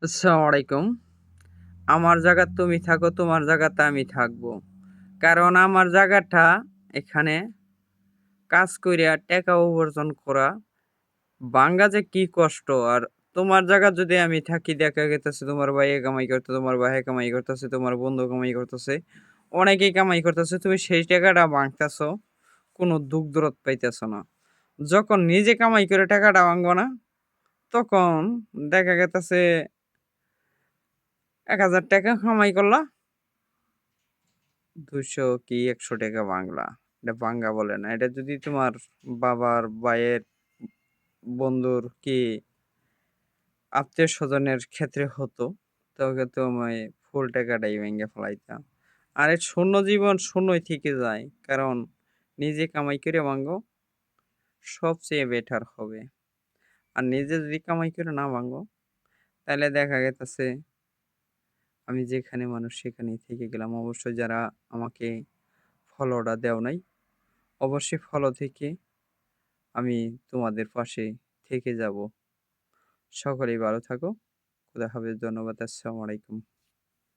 আসসালামু আলাইকুম। আমার জায়গায় তুমি থাকো, তোমার জায়গাতে আমি থাকবো। কারণ আমার জায়গাটা এখানে কাজ কইরা টাকা উপার্জন করা বাঙ্গা যে কি কষ্ট। আর তোমার জায়গা যদি আমি থাকি, দেখা গেতেছে তোমার ভাইয়ে কামাই করতে, তোমার ভাইয়ে কামাই করতেছে, তোমার বন্ধু কামাই করতেছে, অনেকেই কামাই করতেছে। তুমি সেই টাকাটা ভাঙতেছো, কোনো দুঃখ দরদ পাইতেছো না। যখন নিজে কামাই করে টাকাটা ভাঙবো না, তখন দেখা গেতেছে ১,০০০ টাকা কামাই করলা, ২০০ কি ৳১০০ বাংলা। এটা বাঙ্গা বলে না। এটা যদি তোমার বাবার, ভাইয়ের, বন্ধুর কি আত্মীয়স্বজনের ক্ষেত্রে হতো, তবে তুমি ফুল টাকাটাই ভেঙে ফেলাইতা। আর এই শূন্য জীবন শূন্যই থেকে যায়। কারণ নিজে কামাই করে ভাঙো, সবচেয়ে বেটার হবে। আর নিজে যদি কামাই করে না ভাঙো, তাহলে দেখা গেতেছে আমি যেখানে মানুষ সেখানেই থেকে গেলাম। অবশ্যই যারা আমাকে ফলোটা দেও নাই, অবশ্যই ফলো থেকে আমি তোমাদের পাশে থেকে যাব। সকলেই ভালো থাকো। খোদা হাফেজ। ধন্যবাদ। আসসালামু আলাইকুম।